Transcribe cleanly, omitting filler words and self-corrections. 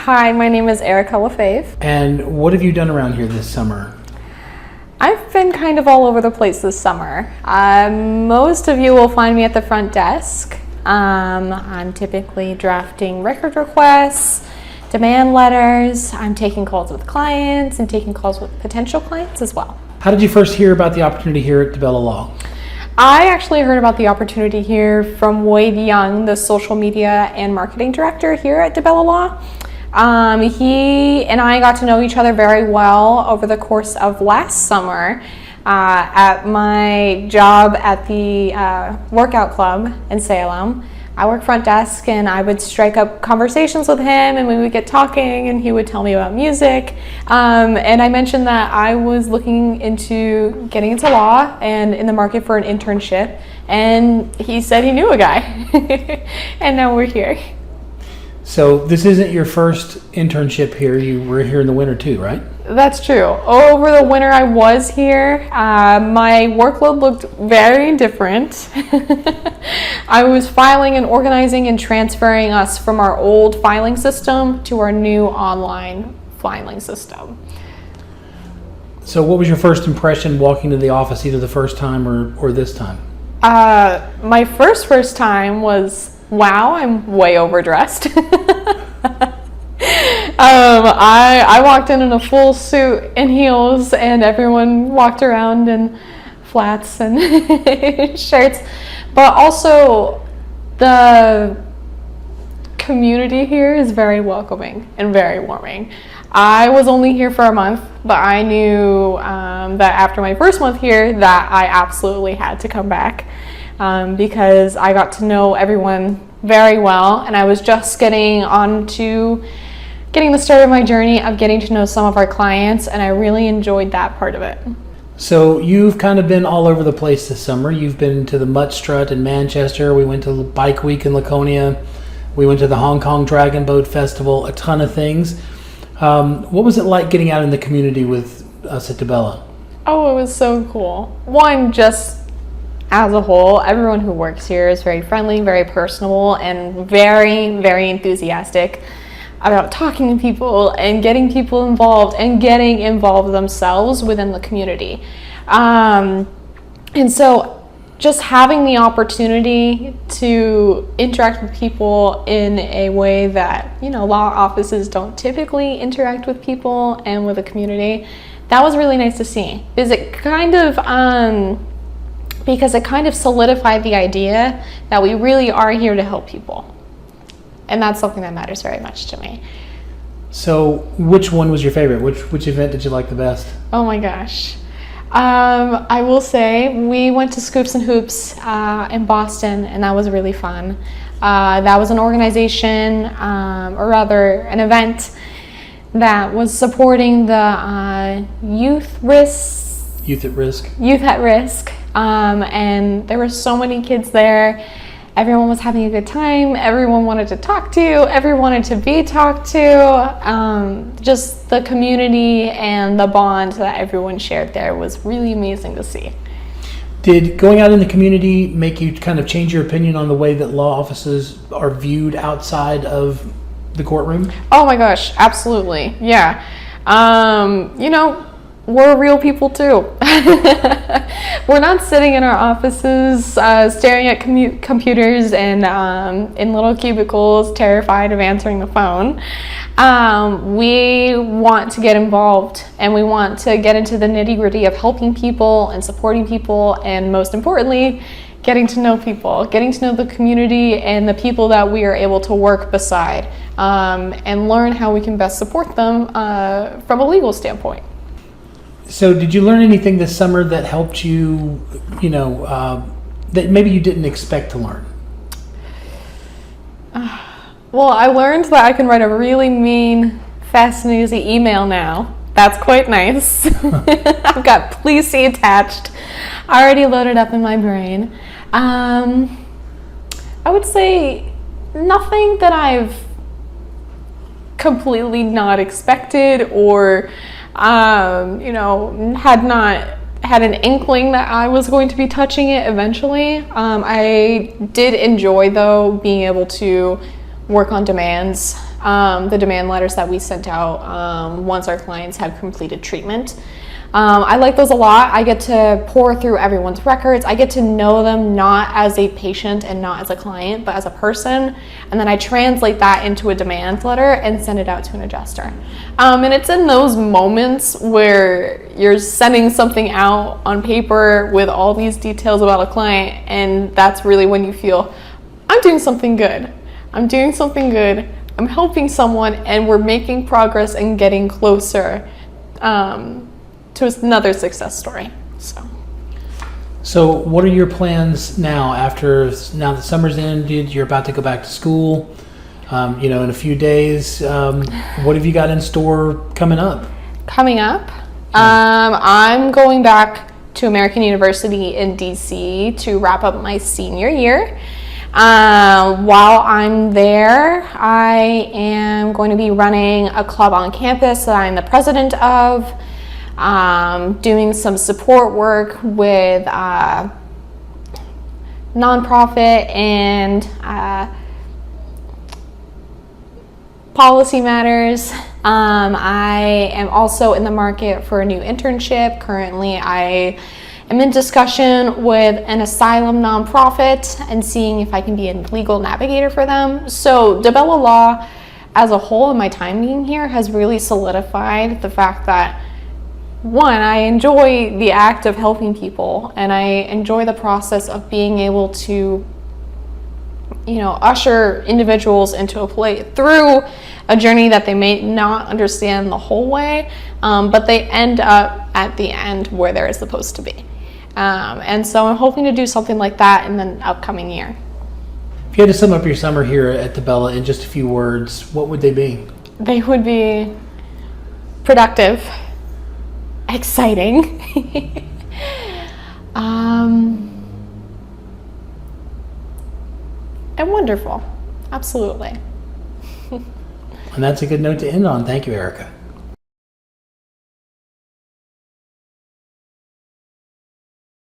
Hi, my name is Erica LaFebvre. And what have you done around here this summer? I've been kind of all over the place this summer. Most of you will find me at the front desk. I'm typically drafting record requests, demand letters. I'm taking calls with clients and taking calls with potential clients as well. How did you first hear about the opportunity here at DiBella Law? I actually heard about the opportunity here from Wade Young, the social media and marketing director here at DiBella Law. He and I got to know each other very well over the course of last summer at my job at the workout club in Salem. I work front desk, and I would strike up conversations with him, and we would get talking, and he would tell me about music. And I mentioned that I was looking into getting into law and in the market for an internship, and he said he knew a guy, and now we're here. So this isn't your first internship here. You were here in the winter too, right? That's true. Over the winter I was here. My workload looked very different. I was filing and organizing and transferring us from our old filing system to our new online filing system. So what was your first impression walking to the office, either the first time or this time? My first time was, wow, I'm way overdressed. I walked in a full suit and heels, and everyone walked around in flats and shirts. But also, the community here is very welcoming and very warming. I was only here for a month, but I knew that after my first month here that I absolutely had to come back because I got to know everyone very well, and I was just getting the start of my journey of getting to know some of our clients, and I really enjoyed that part of it. So you've kind of been all over the place this summer. You've been to the Mutt Strut in Manchester. We went to Bike Week in Laconia. We went to the Hong Kong Dragon Boat Festival, a ton of things. What was it like getting out in the community with us at DiBella? Oh, it was so cool. One, just as a whole, everyone who works here is very friendly, very personable, and very, very enthusiastic about talking to people and getting people involved and getting involved themselves within the community. And so just having the opportunity to interact with people in a way that, law offices don't typically interact with people and with the community, that was really nice to see. Because it kind of solidified the idea that we really are here to help people. And that's something that matters very much to me. So which one was your favorite? Which event did you like the best? Oh my gosh. I will say we went to Scoops and Hoops in Boston, and that was really fun. That was an organization, or rather an event that was supporting the youth at risk. And there were so many kids there. Everyone was having a good time. Everyone wanted to talk to. Everyone wanted to be talked to. Just the community and the bond that everyone shared there was really amazing to see. Did going out in the community make you kind of change your opinion on the way that law offices are viewed outside of the courtroom? Oh my gosh, absolutely. Yeah. We're real people too. We're not sitting in our offices staring at computers and in little cubicles terrified of answering the phone. We want to get involved, and we want to get into the nitty-gritty of helping people and supporting people, and most importantly, getting to know people, getting to know the community and the people that we are able to work beside, and learn how we can best support them from a legal standpoint. So did you learn anything this summer that helped you, that maybe you didn't expect to learn? Well, I learned that I can write a really mean, fast and easy email now. That's quite nice. I've got please see attached already loaded up in my brain. I would say nothing that I've completely not expected or had an inkling that I was going to be touching it eventually. I did enjoy, though, being able to work on demands the demand letters that we sent out once our clients have completed treatment. I like those a lot. I get to pour through everyone's records. I get to know them not as a patient and not as a client, but as a person. And then I translate that into a demand letter and send it out to an adjuster. And it's in those moments where you're sending something out on paper with all these details about a client, and that's really when you feel, I'm doing something good. I'm doing something good. I'm helping someone, and we're making progress and getting closer to another success story. So what are your plans now now that summer's ended, you're about to go back to school, in a few days, what have you got in store coming up? I'm going back to American University in DC to wrap up my senior year. While I'm there, I am going to be running a club on campus that I'm the president of. Doing some support work with nonprofit and policy matters. I am also in the market for a new internship. Currently, I am in discussion with an asylum nonprofit and seeing if I can be a legal navigator for them. So DiBella Law as a whole, in my time being here, has really solidified the fact that, one, I enjoy the act of helping people, and I enjoy the process of being able to, usher individuals into a place through a journey that they may not understand the whole way, but they end up at the end where they're supposed to be. And so I'm hoping to do something like that in the upcoming year. If you had to sum up your summer here at DiBella in just a few words, what would they be? They would be productive, exciting, and wonderful. Absolutely. And that's a good note to end on. Thank you, Erica.